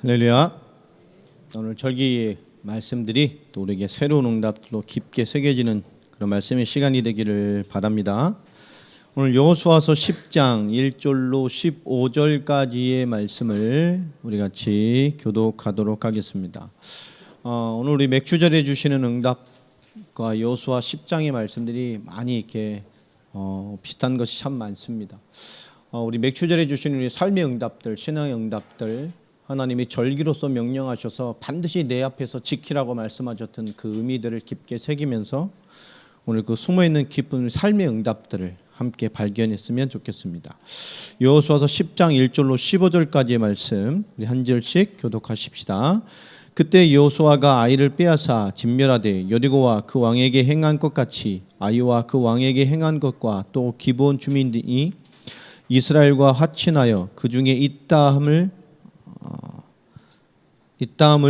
할렐루야. 오늘 절기 말씀들이 또 우리에게 새로운 응답들로 깊게 새겨지는 그런 말씀의 시간이 되기를 바랍니다. 오늘 여호수아서 10장 1절로 15절까지의 말씀을 우리 같이 교독하도록 하겠습니다. 오늘 우리 맥주절에 주시는 응답과 여호수아 10장의 말씀들이 많이 이렇게 비슷한 것이 참 많습니다. 우리 맥주절에 주시는 우리 삶의 응답들, 신앙의 응답들, 하나님이 절기로서 명령하셔서 반드시 내 앞에서 지키라고 말씀하셨던 그 의미들을 깊게 새기면서 오늘 그 숨어있는 깊은 삶의 응답들을 함께 발견했으면 좋겠습니다. 여호수아서 10장 1절로 15절까지의 말씀 우리 한 절씩 교독하십시다. 그때 여호수아가 아이를 빼앗아 진멸하되 여리고와 그 왕에게 행한 것 같이 아이와 그 왕에게 행한 것과 또 기브온 주민이 이스라엘과 화친하여 그 중에 있다함을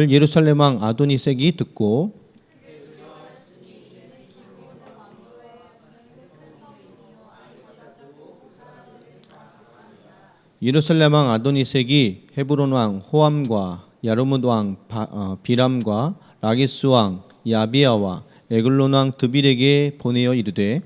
예루살렘 왕 아도니색이 듣고 예루살렘 왕 아도니색이 헤브론 왕 호암과 야르뭇 왕 비람과 라기스 왕 야비아와 에글론 왕 드빌에게 보내어 이르되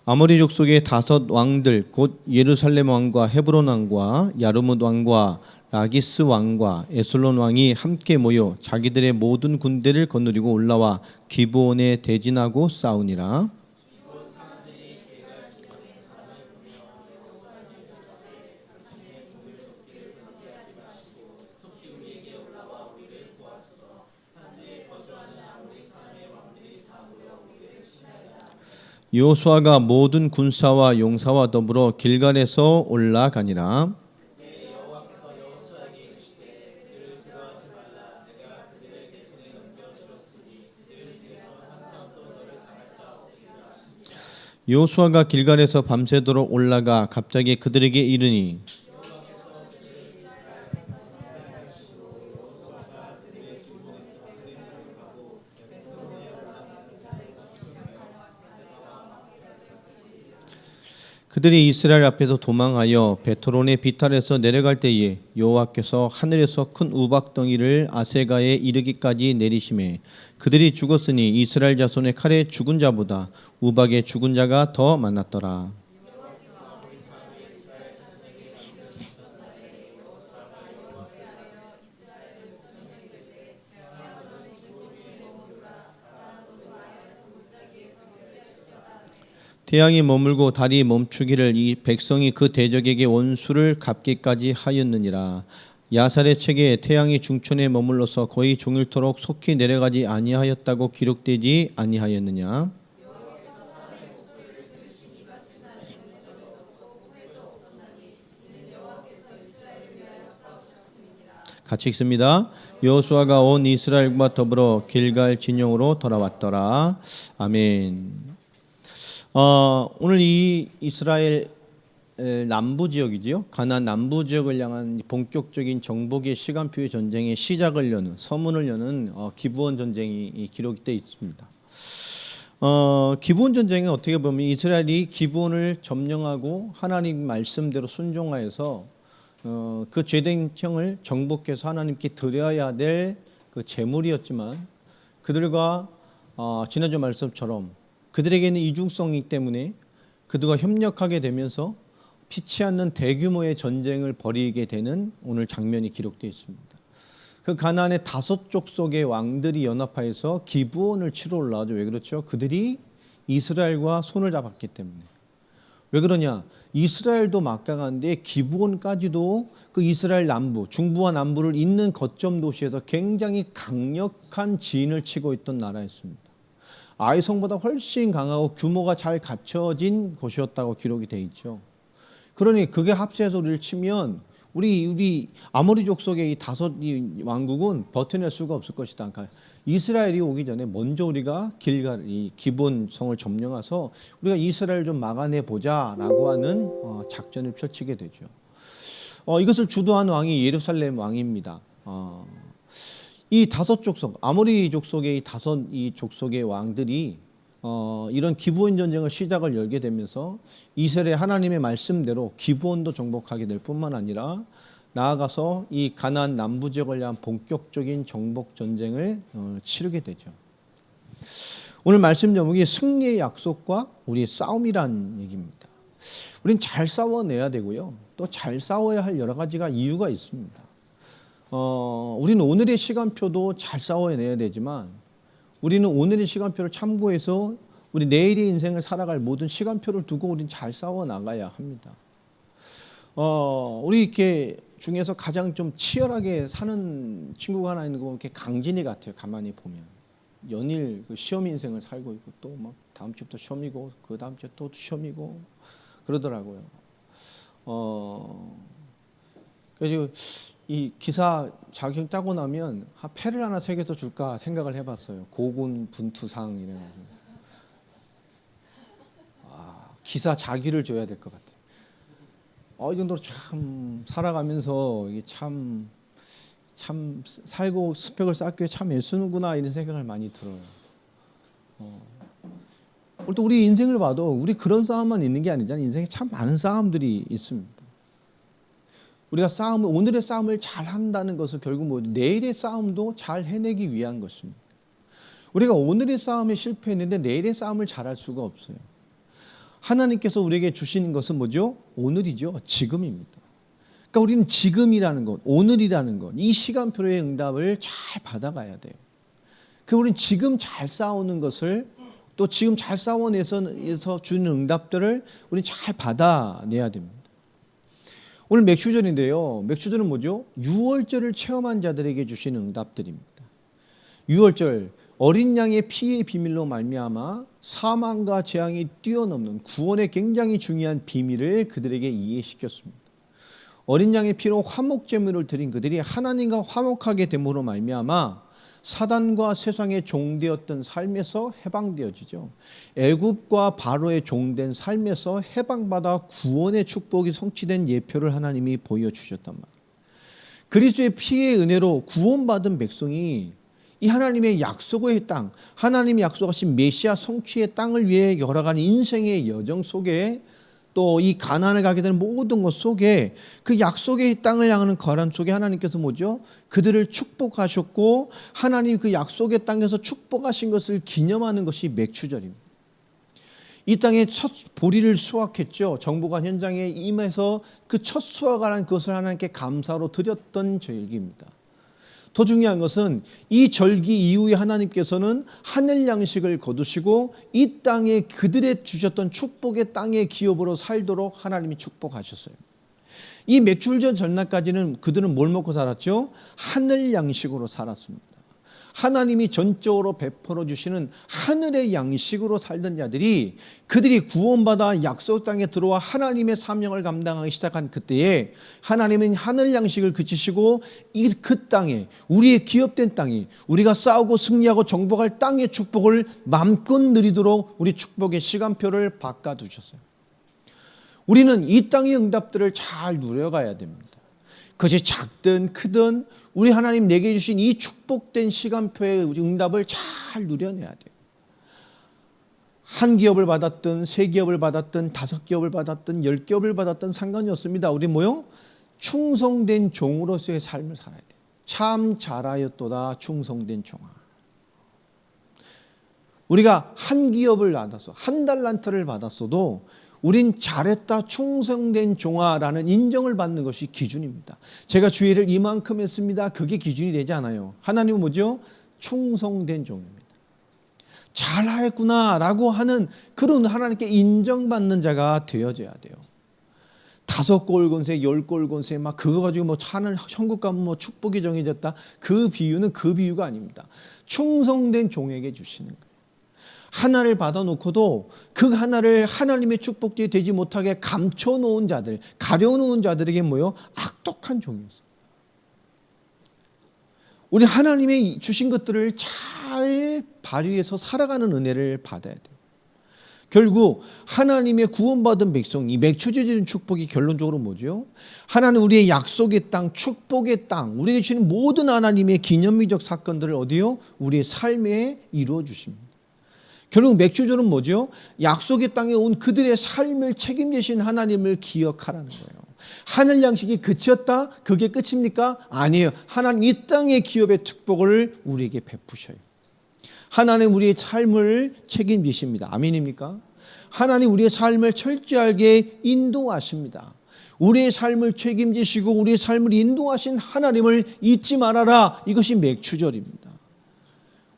아모리 족속의 5 왕들 곧 예루살렘 왕과 헤브론 왕과 야르뭇 왕과 라기스 왕과 에슬론 왕이 함께 모여 자기들의 모든 군대를 거느리고 올라와 기브온에 대진하고 싸우니라. 여호수아가 모든 군사와 용사와 더불어 길갈에서 올라가니라. 여호수아가 길갈에서 밤새도록 올라가 갑자기 그들에게 이르니 그들이 이스라엘 앞에서 도망하여 베토론의 비탈에서 내려갈 때에 여호와께서 하늘에서 큰 우박덩이를 아세가에 이르기까지 내리시매 그들이 죽었으니 이스라엘 자손의 칼에 죽은 자보다 우박에 죽은 자가 더 많았더라. 태양이 머물고 달이 멈추기를 이 백성이 그 대적에게 원수를 갚기까지 하였느니라. 야살의 책에 태양이 중천에 머물러서 거의 종일토록 속히 내려가지 아니하였다고 기록되지 아니하였느냐. 같이 읽습니다. 여호수아가 온 이스라엘과 더불어 길갈 진영으로 돌아왔더라. 아멘. 오늘 이 이스라엘 남부 지역이지요. 가나안 남부 지역을 향한 본격적인 정복의 시간표의 전쟁의 시작을 여는 서문을 여는 기브온 전쟁이 기록되어 있습니다. 기브온 전쟁은 어떻게 보면 이스라엘이 기브온을 점령하고 하나님 말씀대로 순종하여서 그 죄된 형을 정복해서 하나님께 드려야 될 그 제물이었지만 그들과 지난주 말씀처럼 그들에게는 이중성이기 때문에 그들과 협력하게 되면서 피치 않는 대규모의 전쟁을 벌이게 되는 오늘 장면이 기록되어 있습니다. 그 가나안의 5 족속의 왕들이 연합하여서 기브온을 치러 올라가죠. 왜 그렇죠? 그들이 이스라엘과 손을 잡았기 때문에. 왜 그러냐? 이스라엘도 막강한데 기브온까지도 그 이스라엘 남부, 중부와 남부를 잇는 거점 도시에서 굉장히 강력한 진을 치고 있던 나라였습니다. 아이성보다 훨씬 강하고 규모가 잘 갖춰진 곳이었다고 기록이 되어 있죠. 그러니 그게 합세해서 우리를 치면 우리 아모리 족속의 이 5 왕국은 버텨낼 수가 없을 것이다. 그러니까 이스라엘이 오기 전에 먼저 우리가 길갈 이 기브온 성을 점령해서 우리가 이스라엘 좀 막아내 보자라고 하는 작전을 펼치게 되죠. 이것을 주도한 왕이 예루살렘 왕입니다. 이 5 족속, 아모리 족속의 이 족속의 왕들이 이런 기브온 전쟁을 시작을 열게 되면서 이스라엘 하나님의 말씀대로 기브온도 정복하게 될 뿐만 아니라 나아가서 이 가나안 남부 지역을 위한 본격적인 정복 전쟁을 치르게 되죠. 오늘 말씀 제목이 승리의 약속과 우리의 싸움이란 얘기입니다. 우린 잘 싸워내야 되고요. 또 잘 싸워야 할 여러 가지가 이유가 있습니다. 우리는 오늘의 시간표도 잘 싸워내야 되지만 우리는 오늘의 시간표를 참고해서 우리 내일의 인생을 살아갈 모든 시간표를 두고 우리는 잘 싸워 나가야 합니다. 우리 이렇게 중에서 가장 좀 치열하게 사는 친구가 하나 있는 거 이렇게 강진이 같아요. 가만히 보면 연일 그 시험 인생을 살고 있고 또 막 다음 주부터 시험이고 그 다음 주에 또 시험이고 그러더라고요. 그래서 이 기사 자격증 따고 나면 패를 하나 새겨서 줄까 생각을 해봤어요. 고군 분투상 이래가지고 기사 자기를 줘야 될 것 같아요. 이 정도로 참 살아가면서 이게 참 살고 스펙을 쌓기 참 애쓰는구나 이런 생각을 많이 들어요. 또 우리 인생을 봐도 우리 그런 싸움만 있는 게 아니잖아요. 인생에 참 많은 싸움들이 있습니다. 우리가 오늘의 싸움을 잘 한다는 것은 결국 내일의 싸움도 잘 해내기 위한 것입니다. 우리가 오늘의 싸움에 실패했는데 내일의 싸움을 잘할 수가 없어요. 하나님께서 우리에게 주시는 것은 뭐죠? 오늘이죠. 지금입니다. 그러니까 우리는 지금이라는 것, 오늘이라는 것, 이 시간표의 응답을 잘 받아가야 돼요. 우리는 지금 잘 싸우는 것을 또 지금 잘 싸워내서 주는 응답들을 우리는 잘 받아내야 됩니다. 오늘 맥주절인데요. 맥주절은 뭐죠? 유월절을 체험한 자들에게 주시는 응답들입니다. 유월절, 어린 양의 피의 비밀로 말미암아 사망과 재앙이 뛰어넘는 구원의 굉장히 중요한 비밀을 그들에게 이해시켰습니다. 어린 양의 피로 화목 제물을 드린 그들이 하나님과 화목하게 됨으로 말미암아 사단과 세상의 종되었던 삶에서 해방되어지죠. 애굽과 바로의 종된 삶에서 해방받아 구원의 축복이 성취된 예표를 하나님이 보여주셨단 말이에요. 그리스도의 피의 은혜로 구원받은 백성이 이 하나님의 약속의 땅, 하나님이 약속하신 메시아 성취의 땅을 위해 걸어가는 인생의 여정 속에 또 이 가나안을 가게 되는 모든 것 속에 그 약속의 땅을 향하는 걸음 속에 하나님께서 뭐죠? 그들을 축복하셨고 하나님 그 약속의 땅에서 축복하신 것을 기념하는 것이 맥추절입니다. 이 땅에 첫 보리를 수확했죠. 정복한 현장에 임해서 그 첫 수확하는 그것을 하나님께 감사로 드렸던 절기입니다. 더 중요한 것은 이 절기 이후에 하나님께서는 하늘 양식을 거두시고 이 땅에 그들의 주셨던 축복의 땅의 기업으로 살도록 하나님이 축복하셨어요. 이 맥주절 전날까지는 그들은 뭘 먹고 살았죠? 하늘 양식으로 살았습니다. 하나님이 전적으로 베풀어 주시는 하늘의 양식으로 살던 자들이 그들이 구원받아 약속 땅에 들어와 하나님의 사명을 감당하기 시작한 그때에 하나님은 하늘 양식을 그치시고 그 땅에 우리의 기업된 땅이 우리가 싸우고 승리하고 정복할 땅의 축복을 마음껏 누리도록 우리 축복의 시간표를 바꿔두셨어요. 우리는 이 땅의 응답들을 잘 누려가야 됩니다. 그것이 작든 크든 우리 하나님 내게 주신 이 축복된 시간표의 응답을 잘 누려내야 돼요. 한 기업을 받았든 세 기업을 받았든 다섯 기업을 받았든 10기업을 받았든 상관이 없습니다. 우리 뭐요? 충성된 종으로서의 삶을 살아야 돼요. 참 잘하였도다 충성된 종아. 우리가 한 기업을 받았어, 한 달란트를 받았어도 우린 잘했다 충성된 종아라는 인정을 받는 것이 기준입니다. 제가 주일을 이만큼 했습니다. 그게 기준이 되지 않아요. 하나님은 뭐죠? 충성된 종입니다. 잘하였구나라고 하는 그런 하나님께 인정받는 자가 되어져야 돼요. 5골 권세, 10골 권세 막 그거 가지고 뭐 하늘 천국 가면 뭐 축복이 정해졌다. 그 비유는 그 비유가 아닙니다. 충성된 종에게 주시는 거예요. 하나를 받아놓고도 그 하나를 하나님의 축복이 되지 못하게 감춰놓은 자들, 가려놓은 자들에게 뭐요? 악독한 종이었어요. 우리 하나님의 주신 것들을 잘 발휘해서 살아가는 은혜를 받아야 돼요. 결국 하나님의 구원받은 백성, 이 맥추제적인 축복이 결론적으로 뭐죠? 하나님 우리의 약속의 땅, 축복의 땅, 우리에게 주시는 모든 하나님의 기념비적 사건들을 어디요? 우리의 삶에 이루어 주십니다. 결국 맥주절은 뭐죠? 약속의 땅에 온 그들의 삶을 책임지신 하나님을 기억하라는 거예요. 하늘 양식이 그치었다? 그게 끝입니까? 아니에요. 하나님 이 땅의 기업의 축복을 우리에게 베푸셔요. 하나님 우리의 삶을 책임지십니다. 아멘입니까? 하나님 우리의 삶을 철저하게 인도하십니다. 우리의 삶을 책임지시고 우리의 삶을 인도하신 하나님을 잊지 말아라. 이것이 맥주절입니다.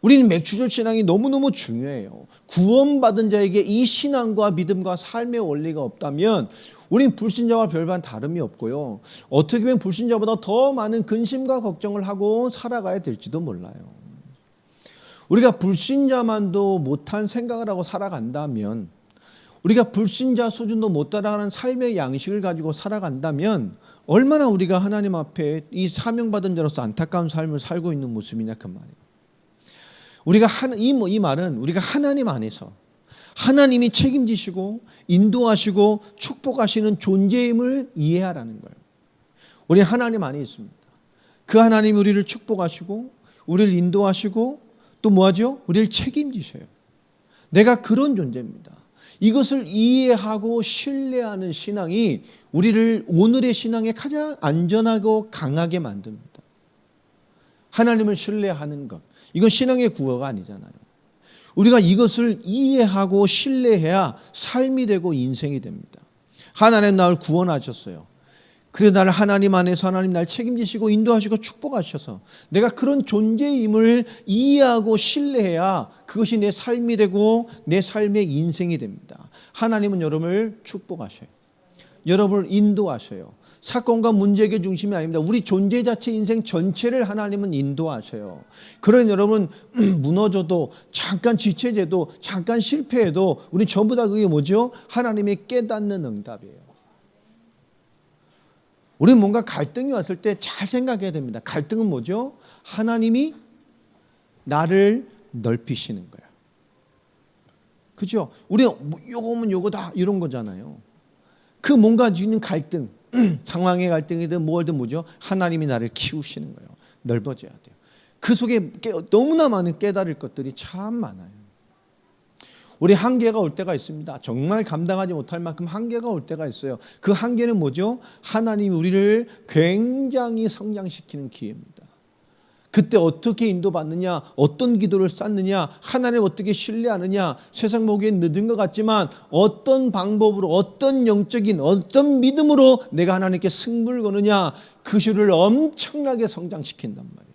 우리는 맥주절 신앙이 너무너무 중요해요. 구원받은 자에게 이 신앙과 믿음과 삶의 원리가 없다면 우린 불신자와 별반 다름이 없고요. 어떻게 보면 불신자보다 더 많은 근심과 걱정을 하고 살아가야 될지도 몰라요. 우리가 불신자만도 못한 생각을 하고 살아간다면, 우리가 불신자 수준도 못 따라가는 삶의 양식을 가지고 살아간다면 얼마나 우리가 하나님 앞에 이 사명받은 자로서 안타까운 삶을 살고 있는 모습이냐 그 말이에요. 우리가 이 말은 우리가 하나님 안에서 하나님이 책임지시고 인도하시고 축복하시는 존재임을 이해하라는 거예요. 우리 하나님 안에 있습니다. 그 하나님이 우리를 축복하시고 우리를 인도하시고 또 뭐하죠? 우리를 책임지셔요. 내가 그런 존재입니다. 이것을 이해하고 신뢰하는 신앙이 우리를 오늘의 신앙에 가장 안전하고 강하게 만듭니다. 하나님을 신뢰하는 것, 이건 신앙의 구호가 아니잖아요. 우리가 이것을 이해하고 신뢰해야 삶이 되고 인생이 됩니다. 하나님 나를 구원하셨어요. 그래서 나를 하나님 안에서 하나님 날 책임지시고 인도하시고 축복하셔서 내가 그런 존재임을 이해하고 신뢰해야 그것이 내 삶이 되고 내 삶의 인생이 됩니다. 하나님은 여러분을 축복하셔요. 여러분을 인도하셔요. 사건과 문제의 중심이 아닙니다. 우리 존재 자체 인생 전체를 하나님은 인도하셔요. 그러니 여러분 무너져도 잠깐 지체돼도 잠깐 실패해도 우리 전부 다 그게 뭐죠? 하나님의 깨닫는 응답이에요. 우리는 뭔가 갈등이 왔을 때 잘 생각해야 됩니다. 갈등은 뭐죠? 하나님이 나를 넓히시는 거야. 그죠? 우리가 요거면 요거다 이런 거잖아요. 그 뭔가 있는 갈등, 상황의 갈등이든 뭐든 뭐죠? 하나님이 나를 키우시는 거예요. 넓어져야 돼요. 그 속에 너무나 많은 깨달을 것들이 참 많아요. 우리 한계가 올 때가 있습니다. 정말 감당하지 못할 만큼 한계가 올 때가 있어요. 그 한계는 뭐죠? 하나님이 우리를 굉장히 성장시키는 기회입니다. 그때 어떻게 인도받느냐, 어떤 기도를 쌓느냐, 하나님을 어떻게 신뢰하느냐, 세상 보기엔 늦은 것 같지만 어떤 방법으로, 어떤 영적인, 어떤 믿음으로 내가 하나님께 승부를 거느냐, 그 시를 엄청나게 성장시킨단 말이에요.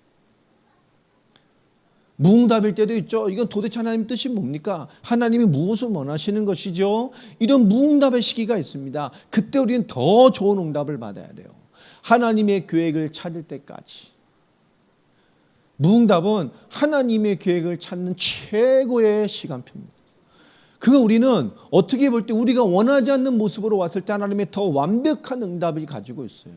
무응답일 때도 있죠. 이건 도대체 하나님 뜻이 뭡니까? 하나님이 무엇을 원하시는 것이죠? 이런 무응답의 시기가 있습니다. 그때 우리는 더 좋은 응답을 받아야 돼요. 하나님의 계획을 찾을 때까지. 무응답은 하나님의 계획을 찾는 최고의 시간표입니다. 그거 우리는 어떻게 볼 때 우리가 원하지 않는 모습으로 왔을 때 하나님의 더 완벽한 응답을 가지고 있어요.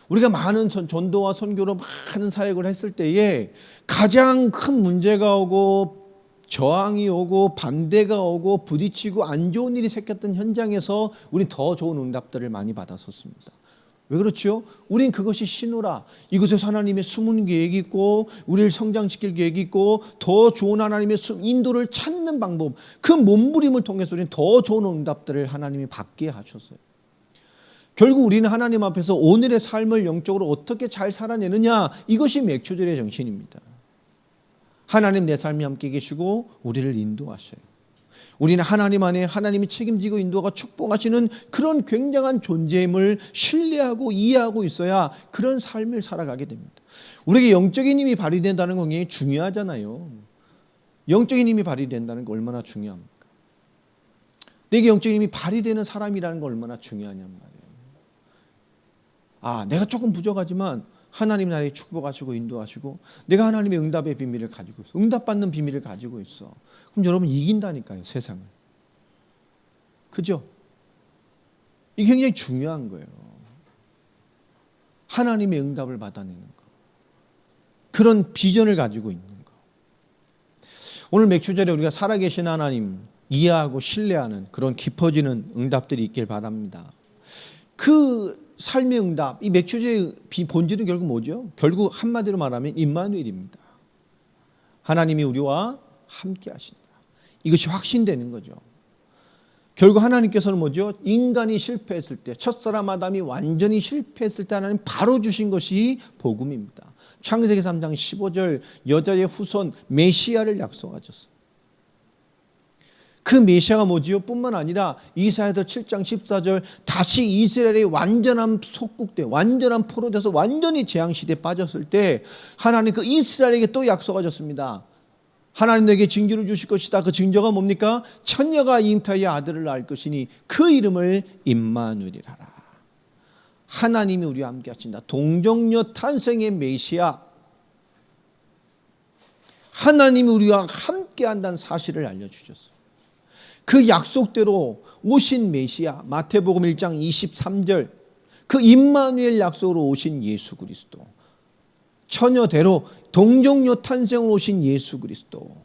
우리가 많은 전도와 선교로 많은 사역을 했을 때에 가장 큰 문제가 오고 저항이 오고 반대가 오고 부딪히고 안 좋은 일이 생겼던 현장에서 우리는 더 좋은 응답들을 많이 받았었습니다. 왜 그렇죠? 우린 그것이 신호라. 이곳에서 하나님의 숨은 계획이 있고 우리를 성장시킬 계획이 있고 더 좋은 하나님의 인도를 찾는 방법, 그 몸부림을 통해서 우리는 더 좋은 응답들을 하나님이 받게 하셨어요. 결국 우리는 하나님 앞에서 오늘의 삶을 영적으로 어떻게 잘 살아내느냐, 이것이 맥주절의 정신입니다. 하나님 내 삶이 함께 계시고 우리를 인도하셔요. 우리는 하나님 안에 하나님이 책임지고 인도하고 축복하시는 그런 굉장한 존재임을 신뢰하고 이해하고 있어야 그런 삶을 살아가게 됩니다. 우리에게 영적인 힘이 발휘된다는 건 굉장히 중요하잖아요. 영적인 힘이 발휘된다는 거 얼마나 중요합니까? 내게 영적인 힘이 발휘되는 사람이라는 거 얼마나 중요하냔 말이에요. 내가 조금 부족하지만 하나님 나를 축복하시고 인도하시고 내가 하나님의 응답의 비밀을 가지고 있어. 응답받는 비밀을 가지고 있어. 그럼 여러분 이긴다니까요, 세상을. 그죠? 이게 굉장히 중요한 거예요. 하나님의 응답을 받아내는 거. 그런 비전을 가지고 있는 거. 오늘 맥주절에 우리가 살아계신 하나님 이해하고 신뢰하는 그런 깊어지는 응답들이 있길 바랍니다. 그 삶의 응답, 이 맥주제의 본질은 결국 뭐죠? 결국 한마디로 말하면 임마누엘입니다. 하나님이 우리와 함께 하신다. 이것이 확신되는 거죠. 결국 하나님께서는 뭐죠? 인간이 실패했을 때, 첫사람 아담이 완전히 실패했을 때 하나님 바로 주신 것이 복음입니다. 창세기 3장 15절 여자의 후손 메시아를 약속하셨어요. 그 메시아가 뭐지요? 뿐만 아니라 이사야서 7장 14절 다시 이스라엘이 완전한 속국돼 완전한 포로돼서 완전히 재앙시대에 빠졌을 때 하나님 그 이스라엘에게 또 약속하셨습니다. 하나님 내게 징조를 주실 것이다. 그 징조가 뭡니까? 처녀가 잉타의 아들을 낳을 것이니 그 이름을 임마누엘이라 하라. 하나님이 우리와 함께 하신다. 동정녀 탄생의 메시아, 하나님이 우리와 함께 한다는 사실을 알려주셨어요. 그 약속대로 오신 메시아, 마태복음 1장 23절 그 임마누엘 약속으로 오신 예수 그리스도, 처녀대로 동정녀 탄생으로 오신 예수 그리스도,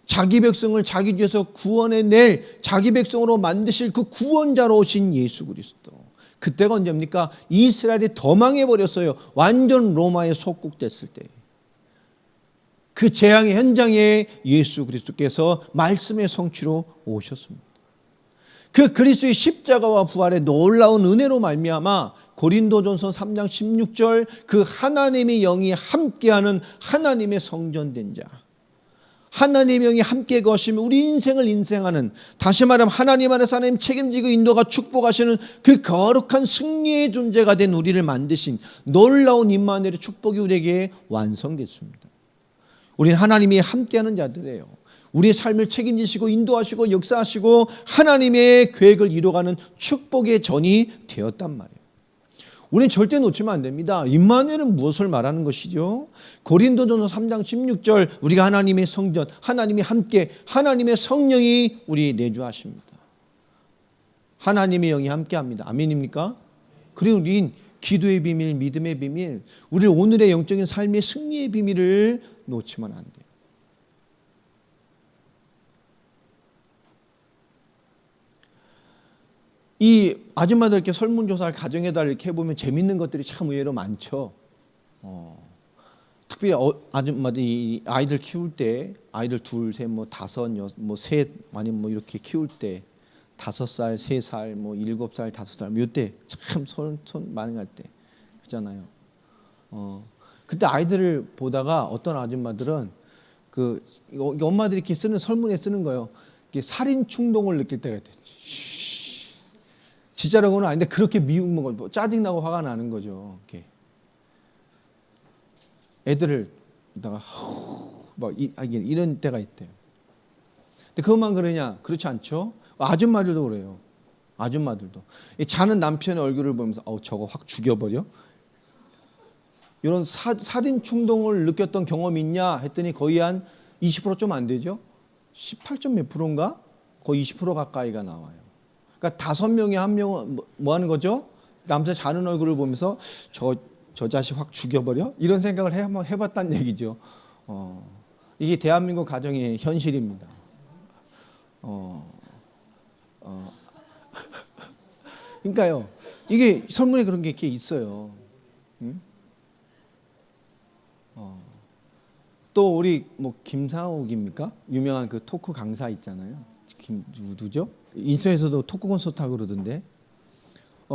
자기 백성을 자기 죄에서 구원해낼 자기 백성으로 만드실 그 구원자로 오신 예수 그리스도. 그때가 언제입니까? 이스라엘이 더 망해버렸어요. 완전 로마에 속국됐을 때. 그 재앙의 현장에 예수 그리스도께서 말씀의 성취로 오셨습니다. 그 그리스도의 십자가와 부활의 놀라운 은혜로 말미암아 고린도전서 3장 16절 그 하나님의 영이 함께하는 하나님의 성전된 자, 하나님의 영이 함께 거하시며 우리 인생을 인생하는, 다시 말하면 하나님 안에서 하나님 책임지고 인도가 축복하시는 그 거룩한 승리의 존재가 된 우리를 만드신 놀라운 임마누엘의 축복이 우리에게 완성됐습니다. 우리는 하나님이 함께하는 자들이에요. 우리의 삶을 책임지시고 인도하시고 역사하시고 하나님의 계획을 이루어가는 축복의 전이 되었단 말이에요. 우리는 절대 놓치면 안 됩니다. 임마누엘은 무엇을 말하는 것이죠? 고린도전서 3장 16절 우리가 하나님의 성전, 하나님이 함께, 하나님의 성령이 우리 내주하십니다. 하나님의 영이 함께합니다. 아멘입니까? 그리고 우린 기도의 비밀, 믿음의 비밀, 우리 오늘의 영적인 삶의 승리의 비밀을 놓치면 안 돼요. 이 아줌마들 이렇게 설문조사를 가정에다 이렇게 해보면 재밌는 것들이 참 의외로 많죠. 특별히 아줌마들이 아이들 키울 때, 아이들 둘, 셋, 뭐 다섯, 뭐 셋, 아니면 뭐 이렇게 키울 때 5살, 3살, 뭐 7살, 5살, 뭐 이때 참 손 많이 갈 때, 그잖아요. 그때 아이들을 보다가 어떤 아줌마들은 그 엄마들이 이렇게 쓰는 설문에 쓰는 거예요. 살인 충동을 느낄 때가 있대. 진짜라고는 아닌데 그렇게 미운 거, 뭐 짜증나고 화가 나는 거죠. 이렇게 애들을 다가 막 이런 때가 있대요. 근데 그것만 그러냐? 그렇지 않죠. 아줌마들도 그래요. 아줌마들도 자는 남편의 얼굴을 보면서 저거 확 죽여버려. 이런 살인 충동을 느꼈던 경험이 있냐 했더니 거의 한 20% 좀 안 되죠. 18점 몇 프로인가? 거의 20% 가까이가 나와요. 그러니까 5명에 1명은 뭐 하는 거죠? 남자 자는 얼굴을 보면서 저 자식 확 죽여버려? 이런 생각을 한번 해봤다는 얘기죠. 이게 대한민국 가정의 현실입니다. 그러니까요. 이게 설문에 그런 게 이렇게 있어요. 응? 또 우리 뭐 김상욱입니까? 유명한 그 토크 강사 있잖아요. 누구죠? 인터넷에서도 토크 콘서트 하고 그러던데.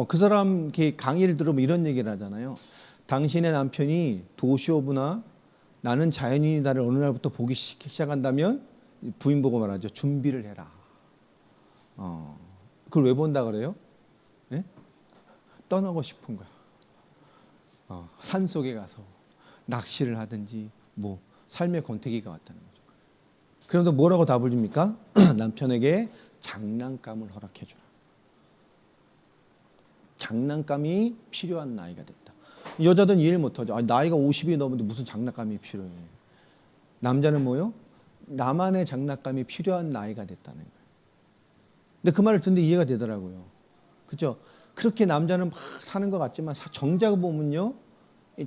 그 사람 이렇게 강의를 들으면 이런 얘기를 하잖아요. 당신의 남편이 도시오브나 나는 자연인이다를 어느 날부터 보기 시작한다면 부인 보고 말하죠. 준비를 해라. 그걸 왜 본다 그래요? 네? 떠나고 싶은 거야. 산속에 가서 낚시를 하든지 뭐 삶의 권태기가 왔다는 거죠. 그런데 뭐라고 답을 줍니까? 남편에게 장난감을 허락해 주라. 장난감이 필요한 나이가 됐다. 여자들은 이해를 못하죠. 나이가 50이 넘었는데 무슨 장난감이 필요해. 남자는 뭐요? 나만의 장난감이 필요한 나이가 됐다는 거예요. 근데 그 말을 듣는데 이해가 되더라고요. 그렇죠? 그렇게 남자는 막 사는 것 같지만 정작 보면요,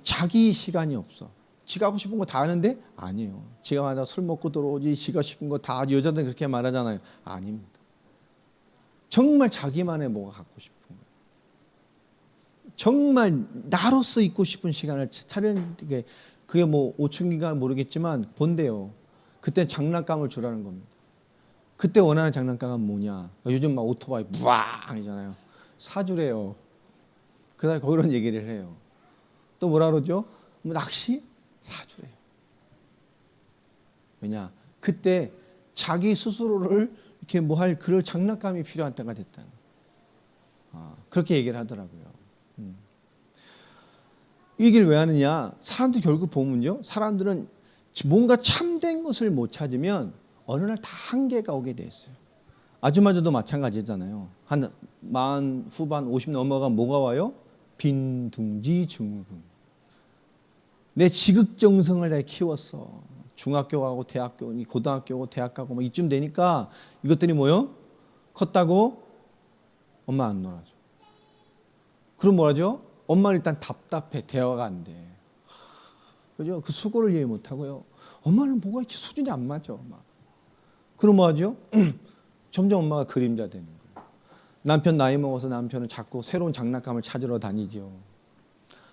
자기 시간이 없어. 지가 하고 싶은 거 다 하는데 아니에요. 지가 마다 술 먹고 들어오지, 지가 싶은 거 다 하지. 여자들은 그렇게 말하잖아요. 아닙니다. 정말 자기만의 뭐가 갖고 싶은 거예요. 정말 나로서 있고 싶은 시간을 차리는 게 그게 뭐 5층인가 모르겠지만 본대요. 그때 장난감을 주라는 겁니다. 그때 원하는 장난감은 뭐냐? 요즘 막 오토바이 부앙이잖아요. 사주래요. 그다음에 그런 얘기를 해요. 또 뭐라 그러죠? 뭐 낚시 사주래요. 왜냐? 그때 자기 스스로를 이렇게 뭐 할 그럴 장난감이 필요한 때가 됐다는. 그렇게 얘기를 하더라고요. 이 얘기를 왜 하느냐? 사람들 결국 보면요, 사람들은 뭔가 참된 것을 못 찾으면 어느 날 다 한계가 오게 돼 있어요. 아줌마들도 마찬가지잖아요. 한 만 후반 50 넘어가 뭐가 와요? 빈둥지 증후군. 내 지극정성을 다 키웠어. 중학교 가고 대학교, 고등학교 가고 대학 가고 뭐 이쯤 되니까 이것들이 뭐요? 컸다고 엄마 안 놀아줘. 그럼 뭐라죠? 엄마는 일단 답답해. 대화가 안 돼. 그죠? 그 수고를 이해 못 하고요. 엄마는 뭐가 이렇게 수준이 안 맞아. 엄마. 그럼 뭐하죠? 점점 엄마가 그림자 되는 거예요. 남편 나이 먹어서 남편은 자꾸 새로운 장난감을 찾으러 다니죠.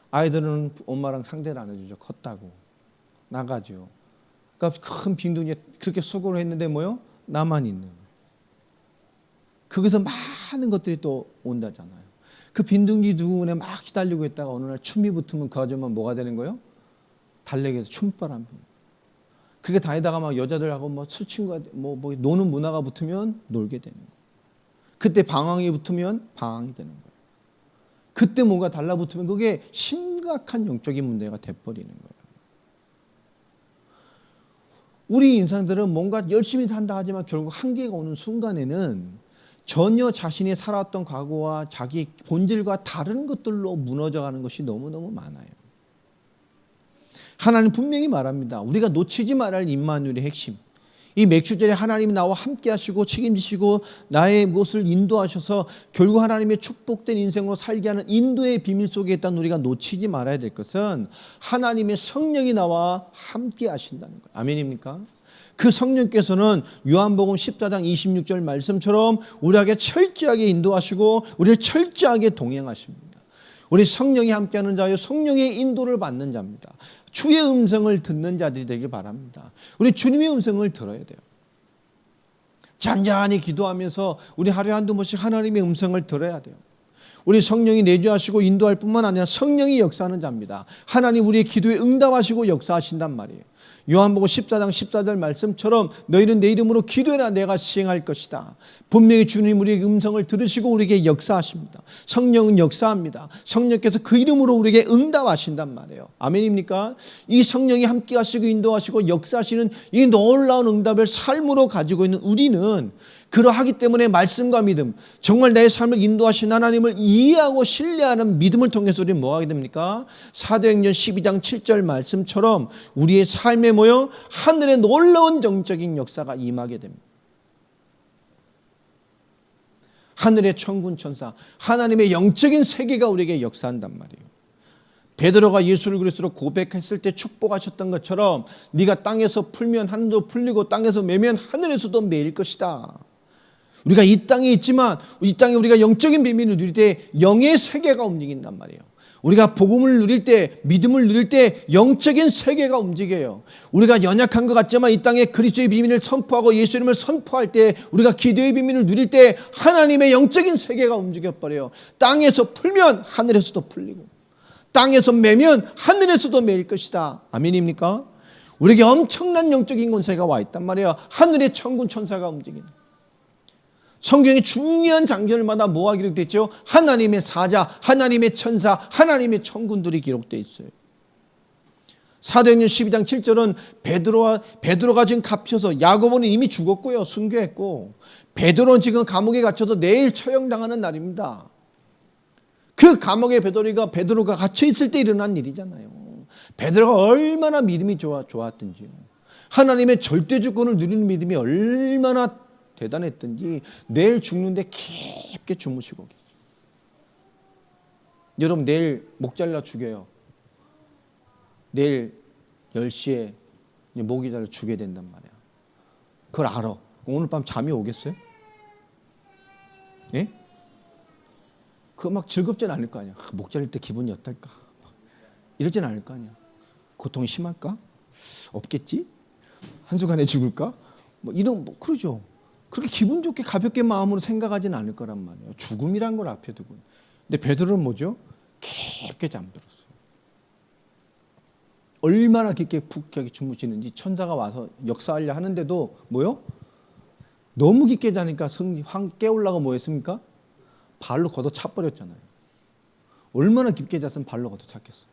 아이들은 엄마랑 상대를 안 해주죠. 컸다고. 나가죠. 그러니까 큰 빈둥이에 그렇게 수고를 했는데 뭐요? 나만 있는 거예요. 거기서 많은 것들이 또 온다잖아요. 그 빈둥지 두근에 막 시달리고 있다가 어느 날 춤이 붙으면 그 아줌마 뭐가 되는 거예요? 달래기에서 춤바람. 그게 다니다가 막 여자들하고 뭐 술 친구가 뭐 노는 문화가 붙으면 놀게 되는 거예요. 그때 방황이 붙으면 방황이 되는 거예요. 그때 뭔가 달라붙으면 그게 심각한 영적인 문제가 돼버리는 거예요. 우리 인간들은 뭔가 열심히 산다 하지만 결국 한계가 오는 순간에는 전혀 자신이 살았던 과거와 자기 본질과 다른 것들로 무너져가는 것이 너무너무 많아요. 하나님 분명히 말합니다. 우리가 놓치지 말아야 할 임마누엘의 핵심. 이 맥주절에 하나님이 나와 함께 하시고 책임지시고 나의 무엇을 인도하셔서 결국 하나님의 축복된 인생으로 살게 하는 인도의 비밀 속에 있다는 우리가 놓치지 말아야 될 것은 하나님의 성령이 나와 함께 하신다는 거예요. 아멘입니까? 그 성령께서는 요한복음 14장 26절 말씀처럼 우리에게 철저하게 인도하시고 우리를 철저하게 동행하십니다. 우리 성령이 함께하는 자여 성령의 인도를 받는 자입니다. 주의 음성을 듣는 자들이 되길 바랍니다. 우리 주님의 음성을 들어야 돼요. 잔잔히 기도하면서 우리 하루에 한두 번씩 하나님의 음성을 들어야 돼요. 우리 성령이 내주하시고 인도할 뿐만 아니라 성령이 역사하는 자입니다. 하나님 우리의 기도에 응답하시고 역사하신단 말이에요. 요한복음 14장 14절 말씀처럼 너희는 내 이름으로 기도해라 내가 시행할 것이다. 분명히 주님 우리의 음성을 들으시고 우리에게 역사하십니다. 성령은 역사합니다. 성령께서 그 이름으로 우리에게 응답하신단 말이에요. 아멘입니까? 이 성령이 함께 하시고 인도하시고 역사하시는 이 놀라운 응답을 삶으로 가지고 있는 우리는 그러하기 때문에 말씀과 믿음, 정말 내 삶을 인도하신 하나님을 이해하고 신뢰하는 믿음을 통해서 우리는 뭐 하게 됩니까? 사도행전 12장 7절 말씀처럼 우리의 삶에 모여 하늘의 놀라운 정적인 역사가 임하게 됩니다. 하늘의 천군 천사, 하나님의 영적인 세계가 우리에게 역사한단 말이에요. 베드로가 예수를 그리스도로 고백했을 때 축복하셨던 것처럼 네가 땅에서 풀면 하늘도 풀리고 땅에서 매면 하늘에서도 매일 것이다. 우리가 이 땅에 있지만 이 땅에 우리가 영적인 비밀을 누릴 때 영의 세계가 움직인단 말이에요. 우리가 복음을 누릴 때 믿음을 누릴 때 영적인 세계가 움직여요. 우리가 연약한 것 같지만 이 땅에 그리스도의 비밀을 선포하고 예수 이름을 선포할 때 우리가 기도의 비밀을 누릴 때 하나님의 영적인 세계가 움직여버려요. 땅에서 풀면 하늘에서도 풀리고 땅에서 매면 하늘에서도 매일 것이다. 아멘입니까? 우리에게 엄청난 영적인 권세가 와 있단 말이에요. 하늘의 천군 천사가 움직이는. 성경의 중요한 장면마다 뭐가 기록되어 있죠? 하나님의 사자, 하나님의 천사, 하나님의 천군들이 기록되어 있어요. 사도행전 12장 7절은 베드로가 지금 갇혀서 야고보는 이미 죽었고요. 순교했고 베드로는 지금 감옥에 갇혀서 내일 처형당하는 날입니다. 그 감옥에 베드로가 갇혀 있을 때 일어난 일이잖아요. 베드로가 얼마나 믿음이 좋았던지요. 하나님의 절대 주권을 누리는 믿음이 얼마나 대단했던지 내일 죽는데 깊게 주무시고 계세요. 여러분 내일 목 잘라 죽여요. 내일 10시에 목이 잘라 죽게 된단 말이야. 그걸 알아. 오늘 밤 잠이 오겠어요? 예? 그거 막 즐겁진 않을 거 아니야. 목 잘릴 때 기분이 어떨까? 이러진 않을 거 아니야. 고통이 심할까? 없겠지? 한순간에 죽을까? 뭐 이런 그러죠. 그렇게 기분 좋게 가볍게 마음으로 생각하진 않을 거란 말이에요. 죽음이란 걸 앞에 두고. 근데 베드로는 뭐죠? 깊게 잠들었어요. 얼마나 깊게 푹 주무시는지 천사가 와서 역사하려 하는데도 뭐요? 너무 깊게 자니까 황 깨우려고 뭐 했습니까? 발로 걷어 차버렸잖아요. 얼마나 깊게 잤으면 발로 걷어 찼겠어요.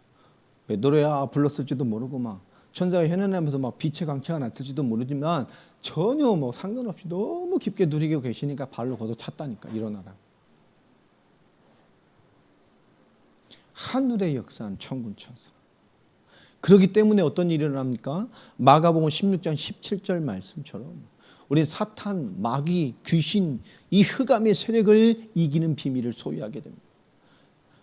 베드로야 불렀을지도 모르고 막 천사가 현현하면서 막 빛의 광채가 났을지도 모르지만 전혀 뭐 상관없이 너무 깊게 누리고 계시니까 발로 걷어 찼다니까. 일어나라. 하늘의 역사는 천군 천사. 그렇기 때문에 어떤 일이 일어납니까? 마가복음 16장 17절 말씀처럼 우리 사탄, 마귀, 귀신, 이 흑암의 세력을 이기는 비밀을 소유하게 됩니다.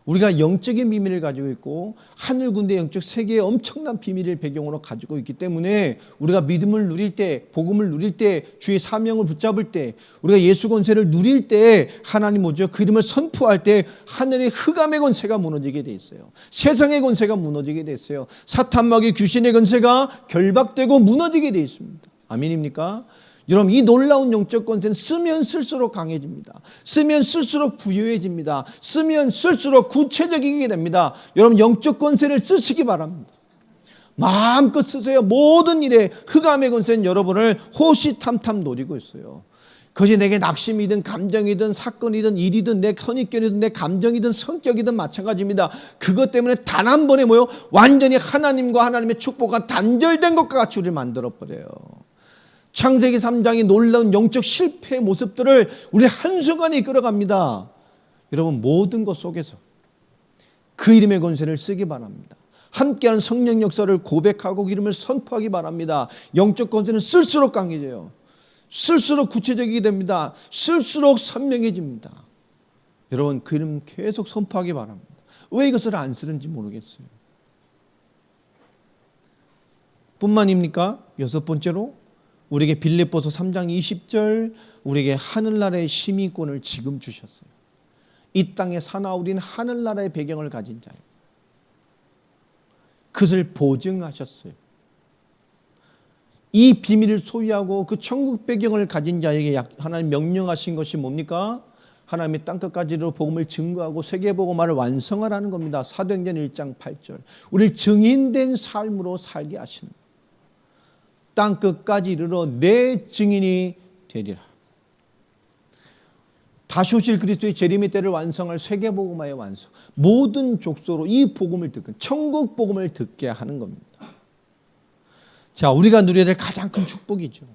우리가 영적인 비밀을 가지고 있고 하늘 군대 영적 세계의 엄청난 비밀을 배경으로 가지고 있기 때문에 우리가 믿음을 누릴 때, 복음을 누릴 때, 주의 사명을 붙잡을 때, 우리가 예수 권세를 누릴 때 하나님 뭐죠? 그 이름을 선포할 때 하늘의 흑암의 권세가 무너지게 돼 있어요. 세상의 권세가 무너지게 돼 있어요. 사탄, 마귀, 귀신의 권세가 결박되고 무너지게 돼 있습니다. 아멘입니까? 여러분, 이 놀라운 영적 권세는 쓰면 쓸수록 강해집니다. 쓰면 쓸수록 부유해집니다. 쓰면 쓸수록 구체적이게 됩니다. 여러분, 영적 권세를 쓰시기 바랍니다. 마음껏 쓰세요. 모든 일에 흑암의 권세는 여러분을 호시탐탐 노리고 있어요. 그것이 내게 낙심이든 감정이든 사건이든 일이든 내 선입견이든 내 감정이든 성격이든 마찬가지입니다. 그것 때문에 단 한 번에 뭐요? 완전히 하나님과 하나님의 축복과 단절된 것과 같이 우리를 만들어버려요. 창세기 3장이 놀라운 영적 실패의 모습들을 우리 한순간에 이끌어갑니다. 여러분, 모든 것 속에서 그 이름의 권세를 쓰기 바랍니다. 함께하는 성령 역사를 고백하고 그 이름을 선포하기 바랍니다. 영적 권세는 쓸수록 강해져요. 쓸수록 구체적이게 됩니다. 쓸수록 선명해집니다. 여러분, 그 이름 계속 선포하기 바랍니다. 왜 이것을 안 쓰는지 모르겠어요. 뿐만입니까? 여섯 번째로 우리에게 빌립보서 3장 20절 우리에게 하늘나라의 시민권을 지금 주셨어요. 이 땅에 사나 우리는 하늘나라의 배경을 가진 자예요. 그것을 보증하셨어요. 이 비밀을 소유하고 그 천국 배경을 가진 자에게 하나님 명령하신 것이 뭡니까? 하나님의 땅끝까지로 복음을 증거하고 세계복음화를 완성하라는 겁니다. 사도행전 1장 8절. 우리를 증인된 삶으로 살게 하시는 땅끝까지 이르러 내 증인이 되리라. 다시 오실 그리스도의 재림의 때를 완성할 세계복음화의 완성. 모든 족속으로 이 복음을 듣고 천국 복음을 듣게 하는 겁니다. 자, 우리가 누려야 될 가장 큰 축복이죠.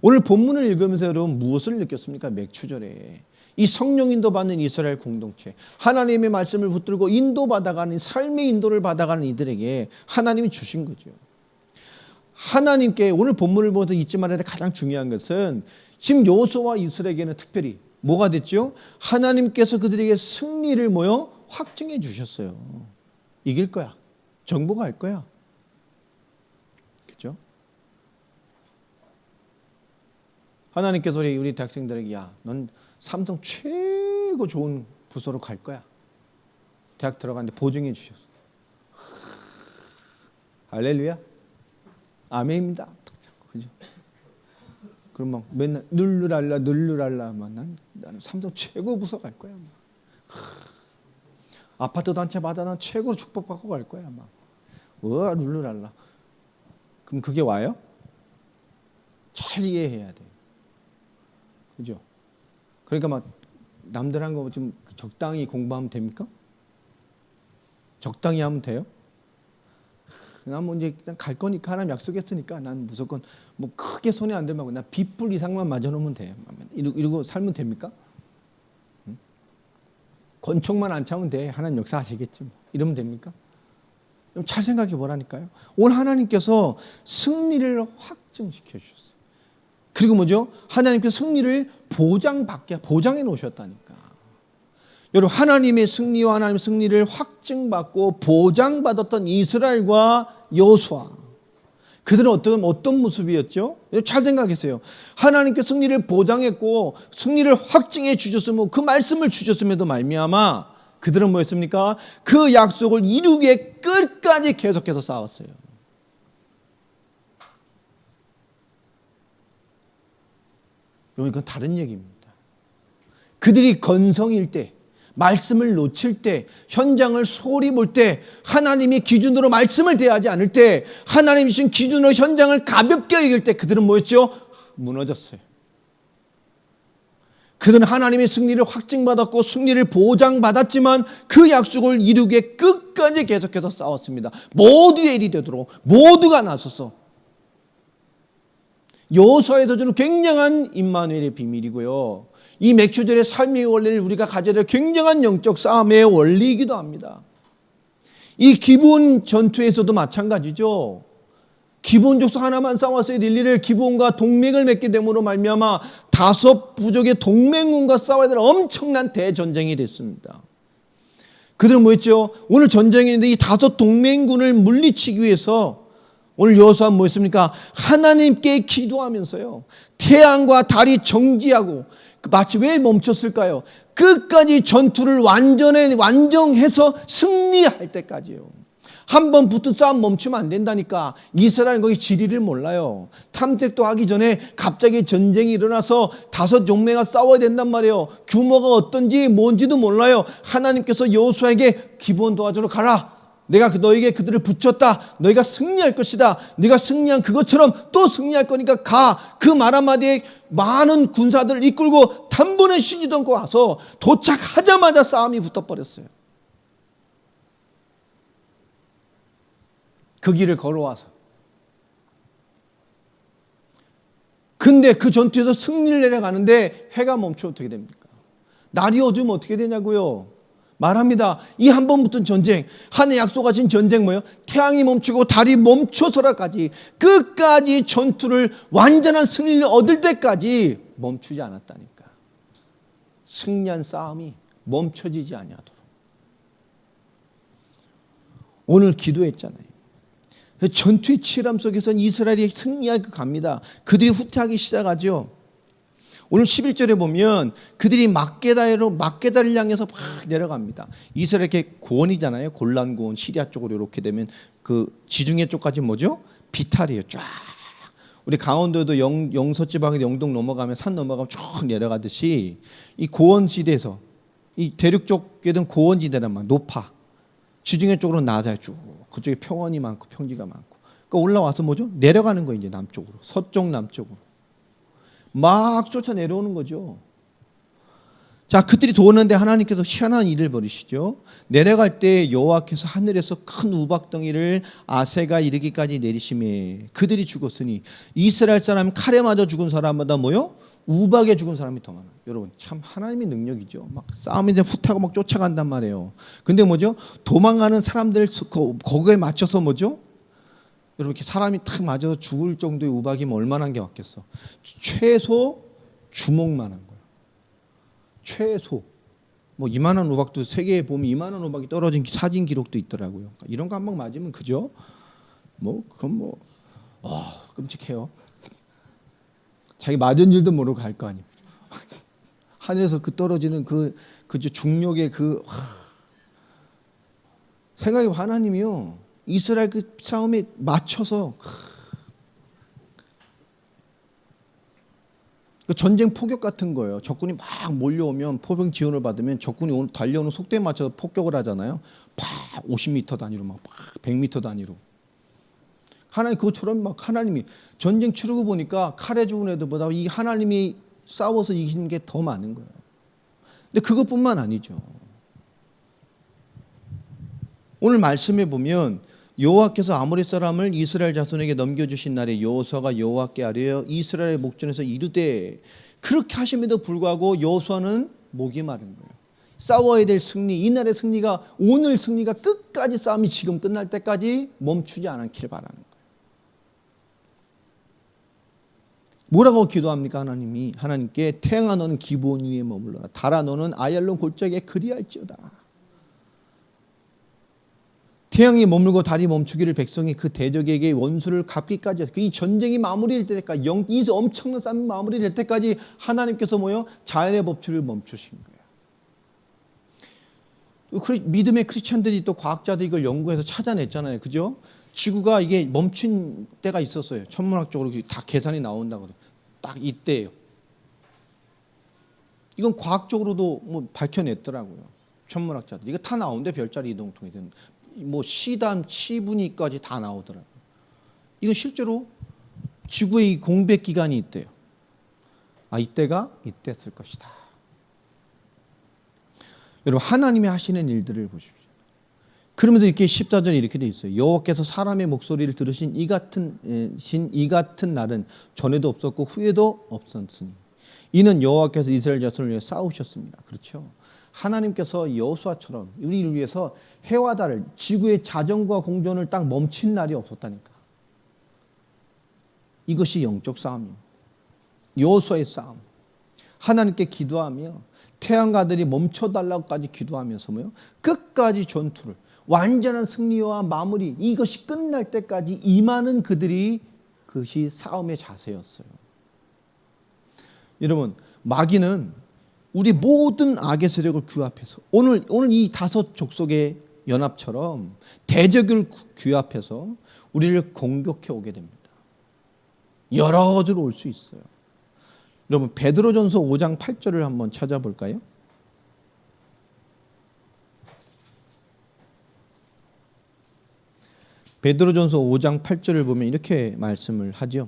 오늘 본문을 읽으면서 여러분 무엇을 느꼈습니까? 맥추절에 이 성령 인도받는 이스라엘 공동체, 하나님의 말씀을 붙들고 인도받아가는 삶의 인도를 받아가는 이들에게 하나님이 주신 거죠. 하나님께 오늘 본문을 보면서 잊지 말아야 될 가장 중요한 것은 지금 여호수아와 이스라엘에게는 특별히 뭐가 됐죠? 하나님께서 그들에게 승리를 확증해 주셨어요. 이길 거야. 정복할 거야. 그렇죠? 하나님께서 우리 대학생들에게 넌 삼성 최고 좋은 부서로 갈 거야. 대학 들어가는데 보증해 주셨어. 할렐루야. 아멘입니다. 그죠? 그럼 막 맨날 늘르랄라 나는 삼성 최고 부서 갈 거야. 아파트 단체 받아 난 최고 축복받고 갈 거야. 늘르랄라. 그럼 그게 와요? 잘 이해해야 돼. 그죠? 그러니까 막 남들 한 거 좀 적당히 공부하면 됩니까? 적당히 하면 돼요? 난 뭐 이제 갈 거니까 하나님 약속했으니까 난 무조건 뭐 크게 손해 안 되면 나 빗불 이상만 맞아놓으면 돼. 이러고 살면 됩니까? 응? 권총만 안 차면 돼. 하나님 역사하시겠지. 이러면 됩니까? 잘 생각해 보라니까요. 오늘 하나님께서 승리를 확증시켜 주셨어요. 그리고 뭐죠? 하나님께서 승리를 보장해 놓으셨다니까. 여러분, 하나님의 승리와 하나님의 승리를 확증받고 보장받았던 이스라엘과 여호수아, 그들은 어떤 모습이었죠? 잘 생각했어요. 하나님께 승리를 보장했고 승리를 확증해 주셨으면 그 말씀을 주셨음에도 말미암아 그들은 뭐였습니까? 그 약속을 이루기 위해 끝까지 계속해서 싸웠어요. 여러분, 이건 다른 얘기입니다. 그들이 건성일 때, 말씀을 놓칠 때, 현장을 소홀히 볼 때, 하나님이 기준으로 말씀을 대하지 않을 때, 하나님이 주신 기준으로 현장을 가볍게 여길 때 그들은 뭐였죠? 무너졌어요. 그들은 하나님의 승리를 확증받았고 승리를 보장받았지만 그 약속을 이루기 위해 끝까지 계속해서 싸웠습니다. 모두의 일이 되도록 모두가 나서서. 여호수아에서 주는 굉장한 임마누엘의 비밀이고요, 이 맥주절의 삶의 원리를 우리가 가져야 될 굉장한 영적 싸움의 원리이기도 합니다. 이 기브온 전투에서도 마찬가지죠. 기브온 족속 하나만 싸웠어야 될 일을 기브온과 동맹을 맺게 됨으로 말미암아 다섯 부족의 동맹군과 싸워야 될 엄청난 대전쟁이 됐습니다. 그들은 뭐였죠? 오늘 전쟁인데 이 다섯 동맹군을 물리치기 위해서 오늘 여호수아는 뭐였습니까? 하나님께 기도하면서요, 태양과 달이 정지하고, 마치 왜 멈췄을까요? 끝까지 전투를 완정해서 승리할 때까지요. 한 번 붙은 싸움 멈추면 안 된다니까. 이스라엘은 거기 지리를 몰라요. 탐색도 하기 전에 갑자기 전쟁이 일어나서 다섯 종매가 싸워야 된단 말이에요. 규모가 어떤지 뭔지도 몰라요. 하나님께서 여호수아에게 기브온 도와주러 가라. 내가 너에게 그들을 붙였다. 너희가 승리할 것이다. 네가 승리한 그것처럼 또 승리할 거니까 가. 그 말 한마디에 많은 군사들을 이끌고 단번에 쉬지도 않고 와서 도착하자마자 싸움이 붙어버렸어요. 그 길을 걸어와서. 근데 그 전투에서 승리를 내려가는데 해가 멈추면 어떻게 됩니까? 날이 어두우면 어떻게 되냐고요? 말합니다. 이 한 번 붙은 전쟁, 하나님 약속하신 전쟁 뭐예요? 태양이 멈추고 달이 멈춰서라까지 끝까지 전투를 완전한 승리를 얻을 때까지 멈추지 않았다니까. 승리한 싸움이 멈춰지지 아니하도록. 오늘 기도했잖아요. 전투의 치열함 속에서는 이스라엘이 승리하게 갑니다. 그들이 후퇴하기 시작하죠. 오늘 11절에 보면 그들이 막게다를 향해서 막 내려갑니다. 이스라엘 이렇게 고원이잖아요. 골란 고원, 시리아 쪽으로 이렇게 되면 그 지중해 쪽까지 뭐죠? 비탈이에요. 쫙. 우리 강원도도 영서 지방에서 영동 넘어가면 산 넘어가면 쭉 내려가듯이 이 고원 지대에서 이 대륙 쪽에는 고원 지대란 말, 높아. 지중해 쪽으로 낮아요. 쭉. 그쪽에 평원이 많고 평지가 많고. 그러니까 올라와서 뭐죠? 내려가는 거예요. 이제 남쪽으로. 서쪽 남쪽으로. 막 쫓아 내려오는 거죠. 자, 그들이 도는데 하나님께서 희한한 일을 벌이시죠. 내려갈 때 여호와께서 하늘에서 큰 우박덩이를 아세가 이르기까지 내리심에 그들이 죽었으니 이스라엘 사람 칼에 맞아 죽은 사람보다 뭐요? 우박에 죽은 사람이 더 많아요. 여러분, 참 하나님의 능력이죠. 막 싸움이 이제 훗하고 막 쫓아간단 말이에요. 근데 뭐죠? 도망가는 사람들 거기에 맞춰서 뭐죠? 여러분, 이렇게 사람이 탁 맞아서 죽을 정도의 우박이면 얼마나 게 왔겠어? 최소 주먹만한 거예요. 최소. 뭐 이만한 우박도 세계에 보면 이만한 우박이 떨어진 사진 기록도 있더라고요. 이런 거 한 방 맞으면 그죠? 뭐 그건 끔찍해요. 자기 맞은 줄도 모르고 갈 거 아니에요. 하늘에서 그 떨어지는 그 중력의 생각해보면 하나님이요, 이스라엘 그 싸움에 맞춰서 전쟁 폭격 같은 거예요. 적군이 막 몰려오면 포병 지원을 받으면 적군이 달려오는 속도에 맞춰서 폭격을 하잖아요. 팍 50m 단위로 막 100m 단위로. 하나님 그것처럼 막 하나님이 전쟁 치르고 보니까 칼에 죽은 애들보다 이 하나님이 싸워서 이기는 게 더 많은 거예요. 근데 그것뿐만 아니죠. 오늘 말씀에 보면 여호와께서 아모리 사람을 이스라엘 자손에게 넘겨주신 날에 여호수아가 여호와께 아뢰어 이스라엘 목전에서 이르되, 그렇게 하심에도 불구하고 여호수아는 목이 마른 거예요. 싸워야 될 승리, 이날의 승리가, 오늘 승리가 끝까지 싸움이 지금 끝날 때까지 멈추지 않기를 바라는 거예요. 뭐라고 기도합니까? 하나님께 태양아 너는 기브온 위에 머물러라, 달아 너는 아얄론 골짜기에 그리할지어다. 태양이 머물고 달이 멈추기를 백성이 그 대적에게 원수를 갚기까지 해서 이 전쟁이 마무리될 때까지, 이 엄청난 싸움이 마무리될 때까지 하나님께서 뭐요? 자연의 법칙을 멈추신 거예요. 믿음의 크리스천들이 또 과학자들이 이걸 연구해서 찾아냈잖아요. 그죠? 지구가 이게 멈춘 때가 있었어요. 천문학적으로 다 계산이 나온다고. 딱 이때예요. 이건 과학적으로도 뭐 밝혀냈더라고요. 천문학자들. 이거 다 나오는데 별자리 이동 통해서 뭐 시단, 치분위까지 다 나오더라고요. 이건 실제로 지구의 공백 기간이 있대요. 이때가 이때였을 것이다. 여러분, 하나님이 하시는 일들을 보십시오. 그러면서 이렇게 14절에 이렇게 돼 있어요. 여호와께서 사람의 목소리를 들으신 이 같은 날은 전에도 없었고 후에도 없었으니 이는 여호와께서 이스라엘 자손을 위해 싸우셨습니다. 그렇죠? 하나님께서 여호수아처럼 우리를 위해서 해와 달을, 지구의 자전과 공전을 딱 멈춘 날이 없었다니까. 이것이 영적 싸움입니다. 여호수아의 싸움. 하나님께 기도하며 태양과 하늘이 멈춰달라고까지 기도하면서 뭐요? 끝까지 전투를, 완전한 승리와 마무리, 이것이 끝날 때까지 임하는 그것이 싸움의 자세였어요. 여러분, 마귀는 우리 모든 악의 세력을 규합해서 오늘 이 5 족속의 연합처럼 대적을 규합해서 우리를 공격해 오게 됩니다. 여러 가지로 올 수 있어요. 여러분, 베드로전서 5장 8절을 한번 찾아볼까요? 베드로전서 5장 8절을 보면 이렇게 말씀을 하죠.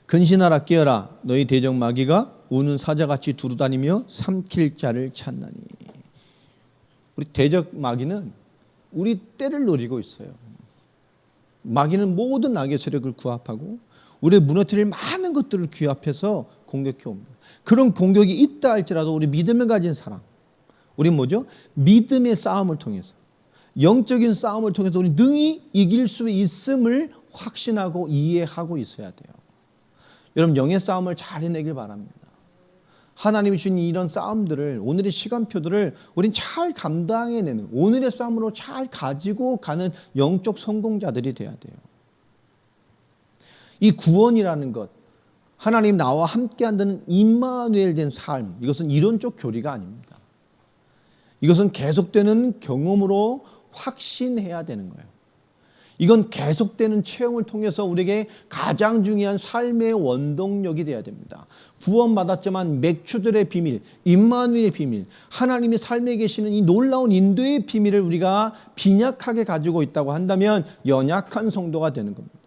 근신하라, 깨어라, 너희 대적 마귀가 우는 사자같이 두루다니며 삼킬 자를 찾나니. 우리 대적 마귀는 우리 때를 노리고 있어요. 마귀는 모든 악의 세력을 규합하고 우리의 무너뜨릴 많은 것들을 규합해서 공격해 옵니다. 그런 공격이 있다 할지라도 우리 믿음을 가진 사람, 우리 뭐죠? 믿음의 싸움을 통해서, 영적인 싸움을 통해서 우리 능히 이길 수 있음을 확신하고 이해하고 있어야 돼요. 여러분, 영의 싸움을 잘 해내길 바랍니다. 하나님이 주신 이런 싸움들을, 오늘의 시간표들을 우린 잘 감당해내는, 오늘의 싸움으로 잘 가지고 가는 영적 성공자들이 돼야 돼요. 이 구원이라는 것, 하나님 나와 함께 한다는 임마누엘 된 삶, 이것은 이론적 교리가 아닙니다. 이것은 계속되는 경험으로 확신해야 되는 거예요. 이건 계속되는 체험을 통해서 우리에게 가장 중요한 삶의 원동력이 되어야 됩니다. 구원받았지만 맥추절의 비밀, 임마누엘의 비밀, 하나님이 삶에 계시는 이 놀라운 인도의 비밀을 우리가 빈약하게 가지고 있다고 한다면 연약한 성도가 되는 겁니다.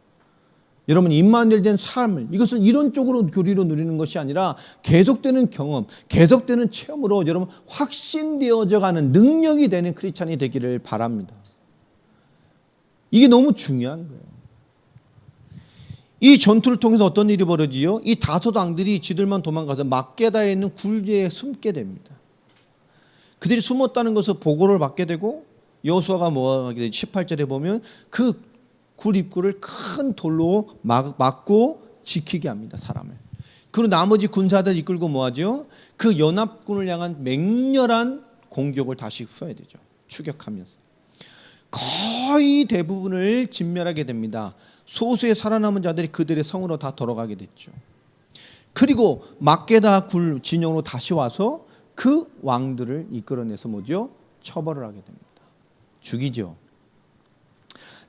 여러분, 임마누엘 된 삶을, 이것은 이론적으로 교리로 누리는 것이 아니라 계속되는 경험, 계속되는 체험으로 여러분 확신되어져 가는 능력이 되는 크리스찬이 되기를 바랍니다. 이게 너무 중요한 거예요. 이 전투를 통해서 어떤 일이 벌어지요? 이 5 왕들이 지들만 도망가서 막게다에 있는 굴지에 숨게 됩니다. 그들이 숨었다는 것을 보고를 받게 되고 여호수아가 뭐 하게 되지? 18절에 보면 그 굴 입구를 큰 돌로 막고 지키게 합니다, 사람을. 그리고 나머지 군사들 이끌고 뭐 하죠? 그 연합군을 향한 맹렬한 공격을 다시 휘어야 되죠. 추격하면서. 거의 대부분을 진멸하게 됩니다. 소수의 살아남은 자들이 그들의 성으로 다 돌아가게 됐죠. 그리고 막게다 굴 진영으로 다시 와서 그 왕들을 이끌어내서 뭐죠? 처벌을 하게 됩니다. 죽이죠.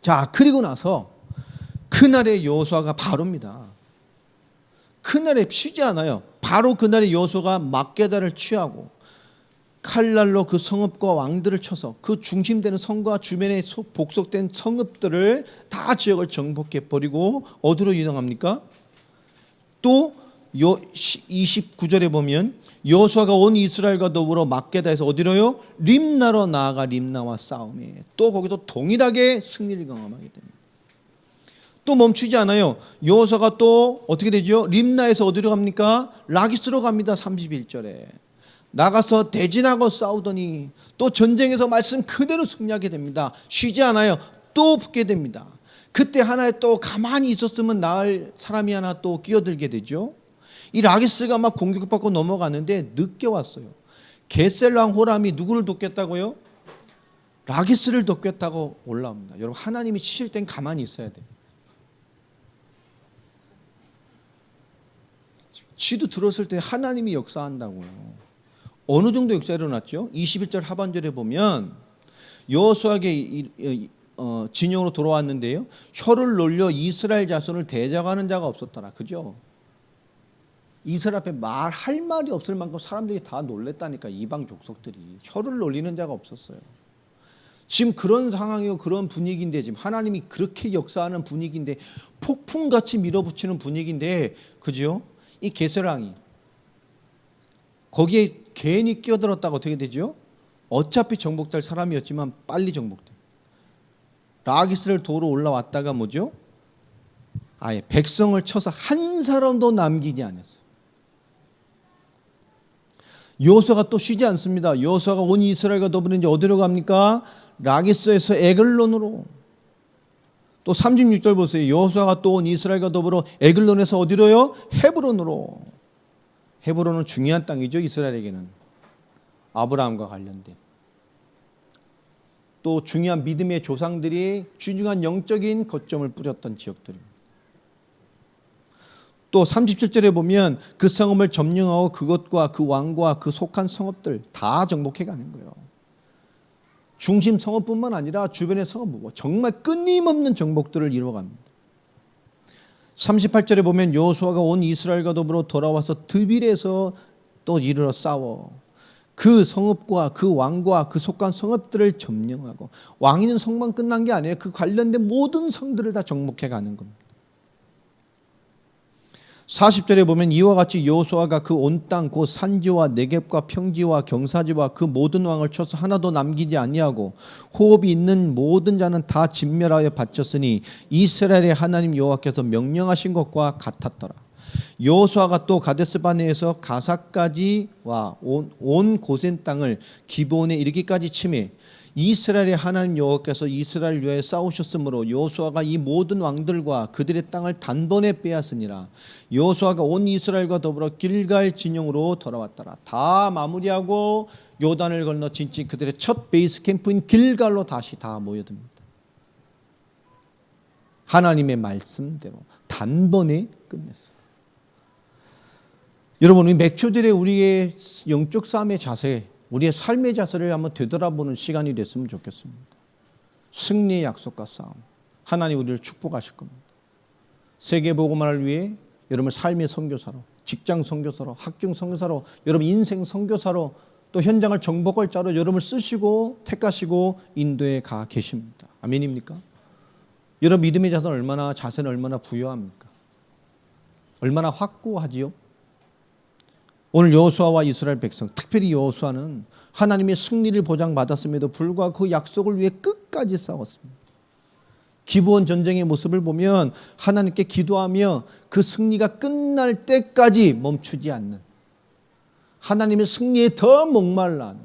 자, 그리고 나서 그날의 여호수아가 바로입니다. 그날에 쉬지 않아요. 바로 그날의 여호수아가 막게다를 취하고 칼날로 그 성읍과 왕들을 쳐서 그 중심되는 성과 주변에 복속된 성읍들을 다 지역을 정복해 버리고 어디로 이동합니까? 또 29절에 보면 여호수아가 온 이스라엘과 더불어 막게다에서 어디로요? 림나로 나아가 림나와 싸움에 또 거기도 동일하게 승리를 경험하게 됩니다. 또 멈추지 않아요. 여호수아가 또 어떻게 되죠? 림나에서 어디로 갑니까? 라기스로 갑니다. 31절에 나가서 대진하고 싸우더니 또 전쟁에서 말씀 그대로 승리하게 됩니다. 쉬지 않아요. 또 붙게 됩니다. 그때 하나에 또 가만히 있었으면 나을 사람이 하나 또 끼어들게 되죠. 이 라기스가 막 공격받고 넘어가는데 늦게 왔어요. 게셀랑 호람이 누구를 돕겠다고요? 라기스를 돕겠다고 올라옵니다. 여러분, 하나님이 치실 땐 가만히 있어야 돼요. 쥐도 들었을 때 하나님이 역사한다고요. 어느 정도 역사가 일어났죠? 21절 하반절에 보면 여호수아에게 진영으로 돌아왔는데요. 혀를 놀려 이스라엘 자손을 대적하는 자가 없었더라. 그죠? 이스라엘 앞에 말할 말이 없을 만큼 사람들이 다 놀랬다니까. 이방 족속들이 혀를 놀리는 자가 없었어요. 지금 그런 상황이고 그런 분위기인데, 지금 하나님이 그렇게 역사하는 분위기인데, 폭풍같이 밀어붙이는 분위기인데, 그죠? 이 게세랑이 거기에 괜히 끼어들었다가 어떻게 되죠? 어차피 정복될 사람이었지만 빨리 정복돼. 라기스를 도로 올라왔다가 뭐죠? 아예 백성을 쳐서 한 사람도 남기지 않았어요. 여호수아가 또 쉬지 않습니다. 여호수아가 온 이스라엘과 더불어 이제 어디로 갑니까? 라기스에서 에글론으로. 또 36절 보세요. 여호수아가 또 온 이스라엘과 더불어 에글론에서 어디로요? 헤브론으로. 헤브론은 중요한 땅이죠, 이스라엘에게는. 아브라함과 관련된. 또 중요한 믿음의 조상들이 중요한 영적인 거점을 뿌렸던 지역들입니다. 또 37절에 보면 그 성읍을 점령하고 그것과 그 왕과 그 속한 성읍들 다 정복해 가는 거예요. 중심 성읍뿐만 아니라 주변의 성읍, 정말 끊임없는 정복들을 이루어갑니다. 38절에 보면 여호수아가 온 이스라엘과 더불어 돌아와서 드빌에서 또 이르러 싸워 그 성읍과 그 왕과 그 속한 성읍들을 점령하고, 왕이 있는 성만 끝난 게 아니에요. 그 관련된 모든 성들을 다 정복해 가는 겁니다. 40절에 보면 이와 같이 여호수아가 그 온 땅 곧 산지와 네겝과 평지와 경사지와 그 모든 왕을 쳐서 하나도 남기지 아니하고 호흡이 있는 모든 자는 다 진멸하여 바쳤으니 이스라엘의 하나님 여호와께서 명령하신 것과 같았더라. 여호수아가 또 가데스바네에서 가사까지 와 온 고센 땅을 기브온에 이르기까지 치매 이스라엘의 하나님 여호와께서 이스라엘 위하여 싸우셨으므로 여호수아가 이 모든 왕들과 그들의 땅을 단번에 빼앗으니라. 여호수아가 온 이스라엘과 더불어 길갈 진영으로 돌아왔더라. 다 마무리하고 요단을 건너 진짜 그들의 첫 베이스 캠프인 길갈로 다시 다 모여듭니다. 하나님의 말씀대로 단번에 끝냈어요. 여러분, 몇 초 전에 우리의 영적 싸움의 자세, 우리의 삶의 자세를 한번 되돌아보는 시간이 됐으면 좋겠습니다. 승리의 약속과 싸움. 하나님 우리를 축복하실 겁니다. 세계복음화를 위해 여러분 삶의 선교사로, 직장 선교사로, 학교 선교사로, 여러분 인생 선교사로, 또 현장을 정복할 자로 여러분을 쓰시고 택하시고 인도에 가 계십니다. 아멘입니까? 여러분 믿음의 자세는 얼마나 부여합니까? 얼마나 확고하지요? 오늘 여호수아와 이스라엘 백성, 특별히 여호수아는 하나님의 승리를 보장받았음에도 불구하고 그 약속을 위해 끝까지 싸웠습니다. 기브온 전쟁의 모습을 보면 하나님께 기도하며 그 승리가 끝날 때까지 멈추지 않는, 하나님의 승리에 더 목말라하는,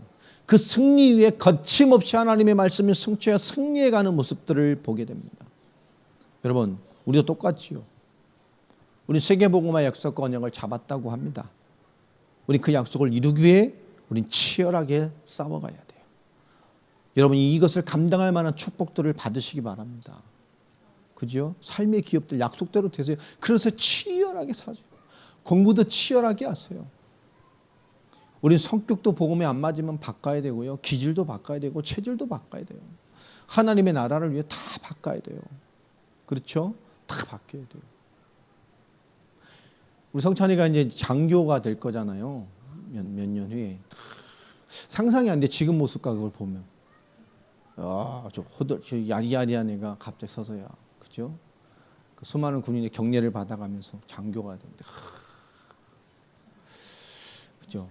그 승리 위에 거침없이 하나님의 말씀을 성취하여 승리해가는 모습들을 보게 됩니다. 여러분, 우리도 똑같지요. 우리 세계복음화 약속과 언약을 잡았다고 합니다. 우리 그 약속을 이루기 위해 우린 치열하게 싸워가야 돼요. 여러분이 이것을 감당할 만한 축복들을 받으시기 바랍니다. 그죠? 삶의 기업들 약속대로 되세요. 그래서 치열하게 사죠. 공부도 치열하게 하세요. 우린 성격도 복음에 안 맞으면 바꿔야 되고요. 기질도 바꿔야 되고 체질도 바꿔야 돼요. 하나님의 나라를 위해 다 바꿔야 돼요. 그렇죠? 다 바뀌어야 돼요. 우리 성찬이가 이제 장교가 될 거잖아요. 몇 년 후에. 상상이 안 돼, 지금 모습과 그걸 보면. 저 야리야리한 애가 갑자기 서서야. 그죠? 그 수많은 군인의 경례를 받아가면서 장교가 되는데. 그죠?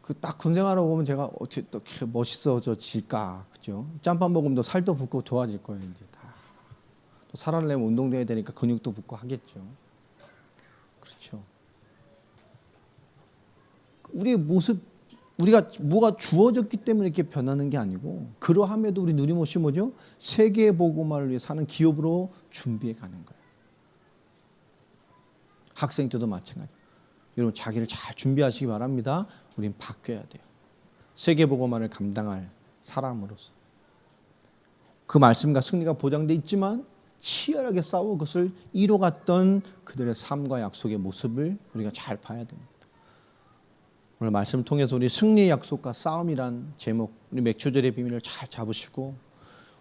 그 딱 군생활하러 오면 제가 어떻게 또 멋있어질까. 그죠? 짬밥 먹으면 살도 붓고 좋아질 거예요, 이제 다. 또 살아내면 운동도 해야 되니까 근육도 붙고 하겠죠. 그렇죠. 우리의 모습, 우리가 뭐가 주어졌기 때문에 이렇게 변하는 게 아니고, 그러함에도 우리 누리못이 뭐죠? 세계 복음화를 위해 사는 기업으로 준비해 가는 거예요. 학생 때도 마찬가지. 여러분 자기를 잘 준비하시기 바랍니다. 우린 바뀌어야 돼요. 세계 복음화를 감당할 사람으로서. 그 말씀과 승리가 보장돼 있지만 치열하게 싸워 그것을 이뤄갔던 그들의 삶과 약속의 모습을 우리가 잘 봐야 됩니다. 오늘 말씀을 통해서 우리 승리의 약속과 싸움이란 제목, 우리 맥주절의 비밀을 잘 잡으시고,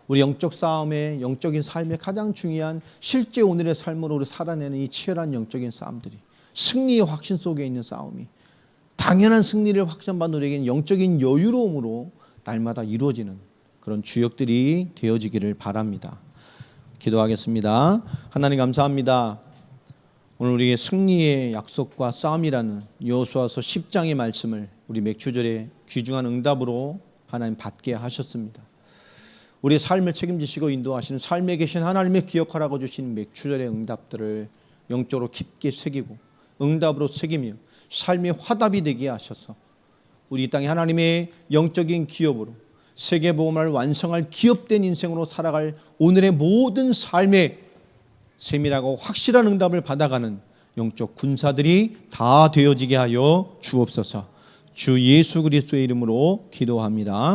우리 영적 싸움의, 영적인 삶의 가장 중요한 실제 오늘의 삶으로 우리 살아내는 이 치열한 영적인 싸움들이 승리의 확신 속에 있는 싸움이, 당연한 승리를 확신받는 우리에게는 영적인 여유로움으로 날마다 이루어지는 그런 주역들이 되어지기를 바랍니다. 기도하겠습니다. 하나님 감사합니다. 오늘 우리의 승리의 약속과 싸움이라는 여호수아서 10장의 말씀을 우리 맥주절에 귀중한 응답으로 하나님 받게 하셨습니다. 우리의 삶을 책임지시고 인도하시는 삶에 계신 하나님의 기억하라고 주신 맥주절의 응답들을 영적으로 깊게 새기고 응답으로 새기며 삶의 화답이 되게 하셔서 우리 이 땅에 하나님의 영적인 기업으로 세계복음을 완성할 기업된 인생으로 살아갈 오늘의 모든 삶의 세밀하고 확실한 응답을 받아가는 영적 군사들이 다 되어지게 하여 주옵소서. 주 예수 그리스도의 이름으로 기도합니다.